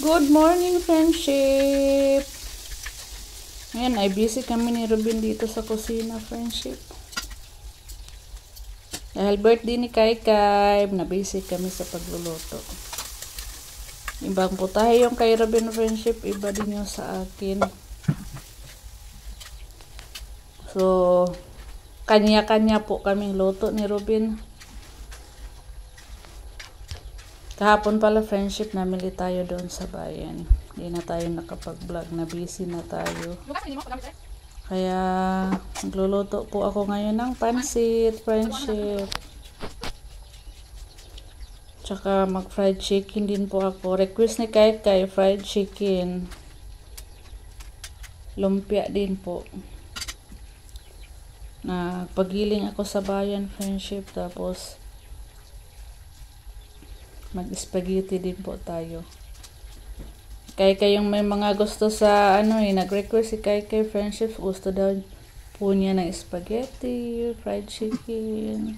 Good morning, friendship! Ngayon ay busy kami ni Robin dito sa kusina, friendship. Dahil birthday ni Kai, na busy kami sa pagluluto. Ibang putahe yung kay Robin, friendship, iba din yung sa akin. So, kanya-kanya po kaming luto ni Robin. Kahapon pala, friendship, namili tayo doon sa bayan. Hindi na tayo nakapag-vlog, na busy na tayo. Kaya magluluto po ako ngayon ng pansit, friendship. Tsaka mag-fried chicken din po ako. Request ni Kai, fried chicken. Lumpia din po. Pagiling ako sa bayan, friendship. Tapos mag-spaghetti din po tayo. Kayong may mga gusto sa nag-request si Kai, friendship. Gusto daw po niya ng spaghetti, fried chicken.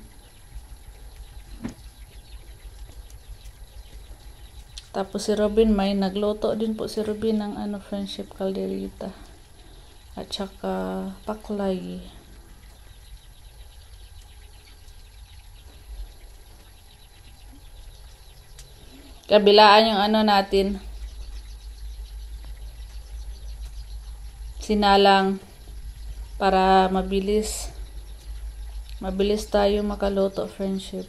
Tapos si Robin, may nagluto din po si Robin ng friendship, calderita. At saka paklay. Kabilaan yung natin. Sinalang para mabilis tayo makaluto, friendship.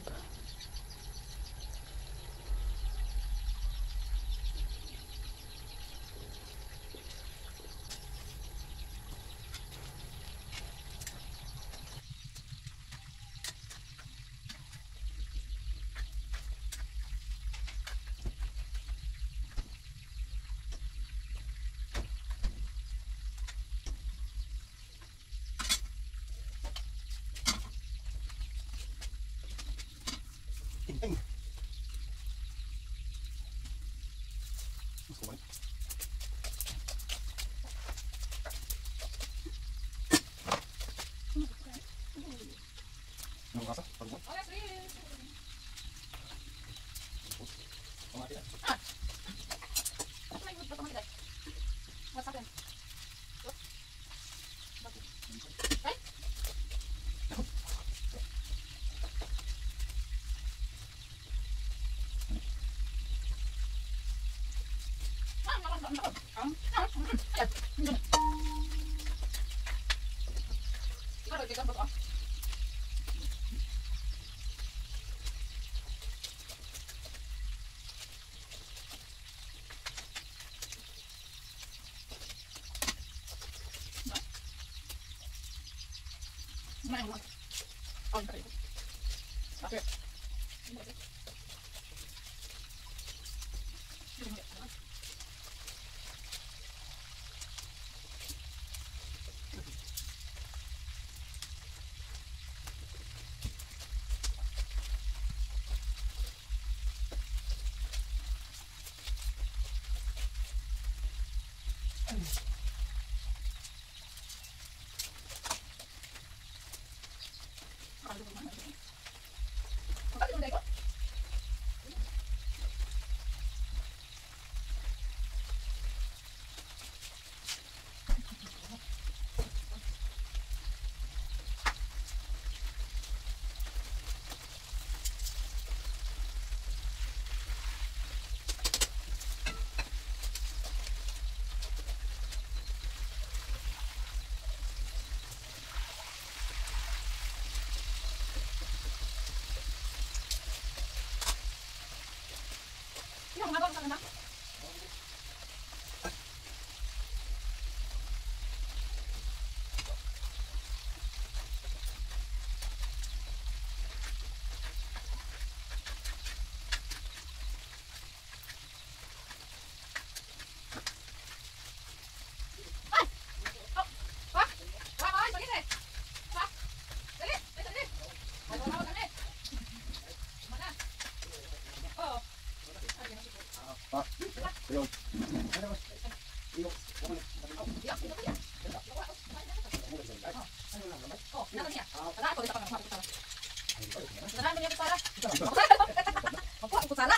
Sana.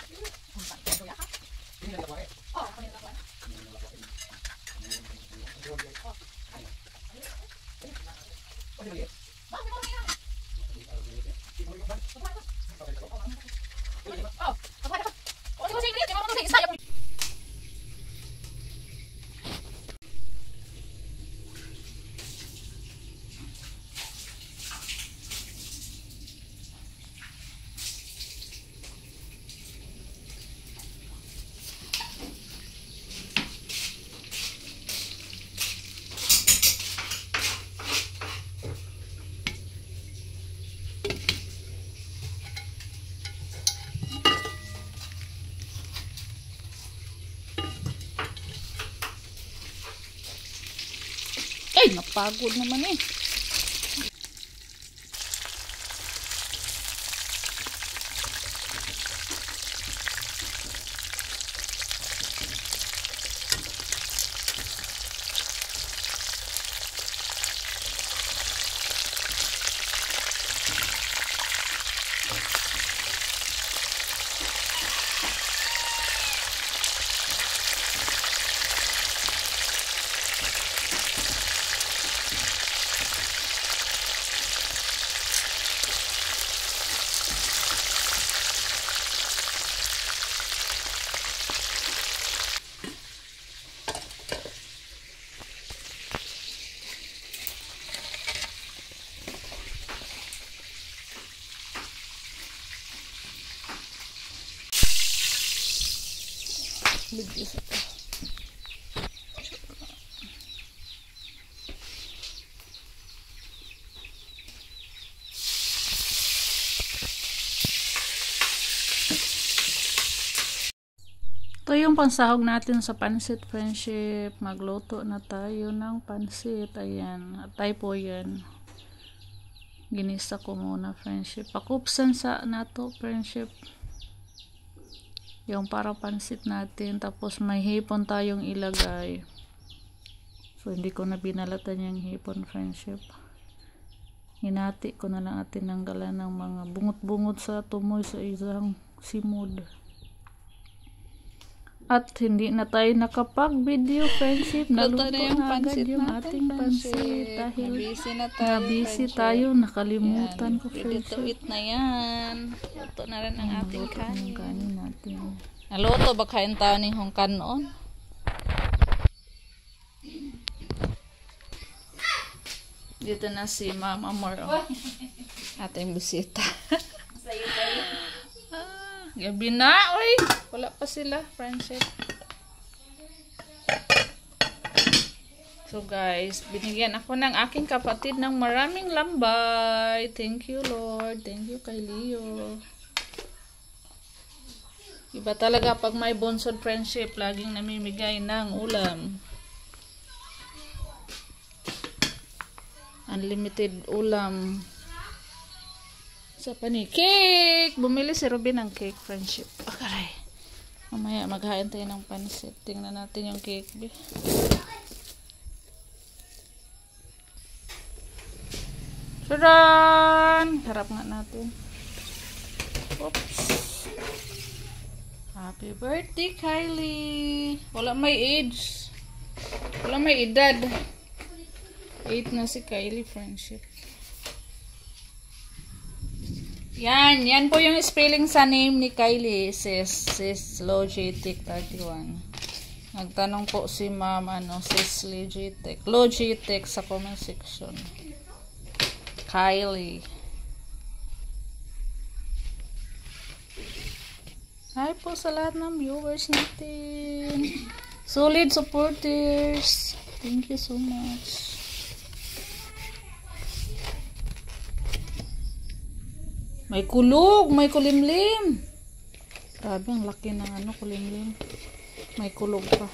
Ay, napagod naman eh. Bigis ako. Ito yung pansahog natin sa pansit, friendship. Magluto na tayo ng pansit. Ayan. Atay po yan. Ginisa ko muna, friendship. Pakupsan sa nato, friendship. Yung para pansit natin. Tapos may hipon tayong ilagay. So, hindi ko na binalatan yung hipon, friendship. Hinati ko na lang atin ng gala ng mga bungot-bungot sa tumoy sa isang simod. At hindi na tayo nakapag-video, friendship. Naluto na yung agad yung ating pansit. Dahil nabisi tayo, nakalimutan ko, friendship. Ready to eat na yan. Luto na rin ang ating kanin. Kanin natin. Naluto ba kain tayo ni Hong kanon? Dito na si Mama Mor. Ating bisita. Gabi na, oy. Wala pa sila, friendship. So guys, binigyan ako ng aking kapatid ng maraming lambay. Thank you, Lord. Thank you kay Leo. Iba talaga pag may bonsod, friendship, laging namimigay ng ulam. Unlimited ulam. Sa pani cake. Bumili si Robin ng cake, friendship. Akaray. Mamaya maghain tayo ng pansit. Tingnan natin yung cake. Tadan! Harap nga natin. Oops. Happy birthday, Kylie. Wala may age. Wala may edad. 8 na si Kylie, friendship. Yan po yung spelling sa name ni Kylie, sis Logitech 31. Nagtanong po si ma'am, sis Logitech sa comment section. Kylie. Hi po sa lahat ng viewers natin. Solid supporters. Thank you so much. May kulog, may kulimlim. Grabe, ang laki ng kulimlim. May kulog pa.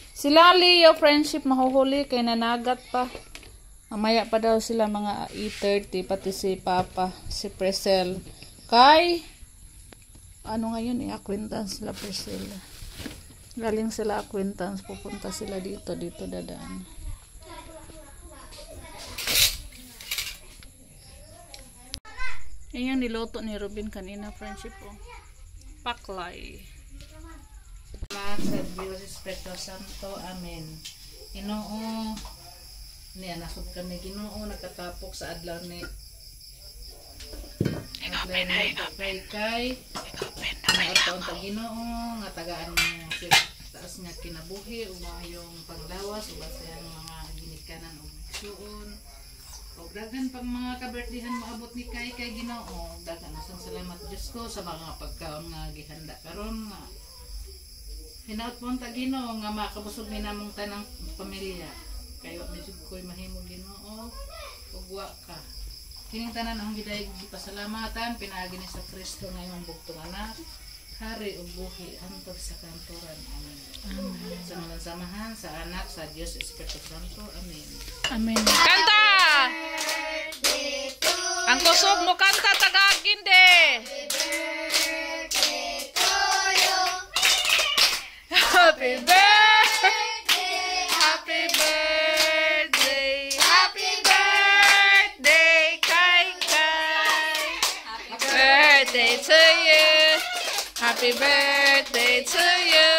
Sila Leo, friendship, mahuhuli kay nanagat pa. Mamaya pa daw sila mga 8:30, pati si Papa, si Presel. Kay, ngayon, acquaintance sila Presel. Galing sila acquaintance, pupunta sila dito dadaan. Yan yung niloto ni Robin kanina, friendship po. Paklay. Sa Diyos Espiritu Santo. Amen. Ginoo, niya nasod kami Ginoo, nagkatapok sa adlaw ni kay taon ta Ginoo nga tagaan niya taas nga kinabuhi ug yung panglawas ug sa mga ginikanan ug suon. O daghan pang mga ka-birthdayhan maabot ni kay Ginoo. Daghan sa salamat Diyos ko sa mga pagkaon nga gihanda karon nga hinaot po ta Ginoo nga makabusog ni namong tanang pamilya. Kayo medyo ko'y mahimo Ginoo ug wa ka. Kining tanan ang gidayeg gipasalamatan pinaagi ni sa Kristo nga imong bugtong anak. hari ug buhi hangtod sa kanturan. Amen. Sa mga samahan sa anak sa Dios Espiritu Santo. Amen. Amen. Kanta! Ang kusog mo kanta Tagalog de. Happy birthday, happy birthday, happy birthday, kay kay. Happy birthday to you. Happy birthday to you.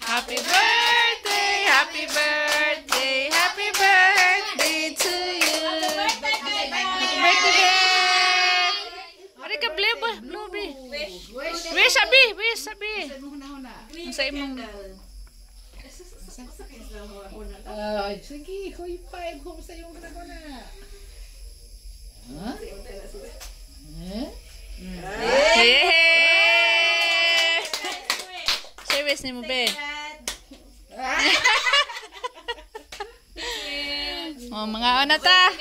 Happy birthday, happy birthday, happy birthday to you. Happy birthday. Ari ka blueberry. Wish sabi. Ang sa imong Ay, sige, hoy five home sa iyong kanakuna. Ha? Hey! Service ni mo be. Oh, mga ona ta.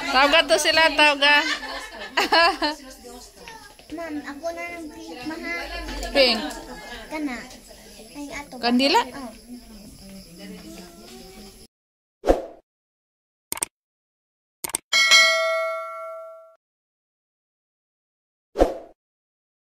Tawag to sila, tawag. Ma'am, ako na ng pink, mahal. Pink. Kana. Ay, ato. Kandila? Oh.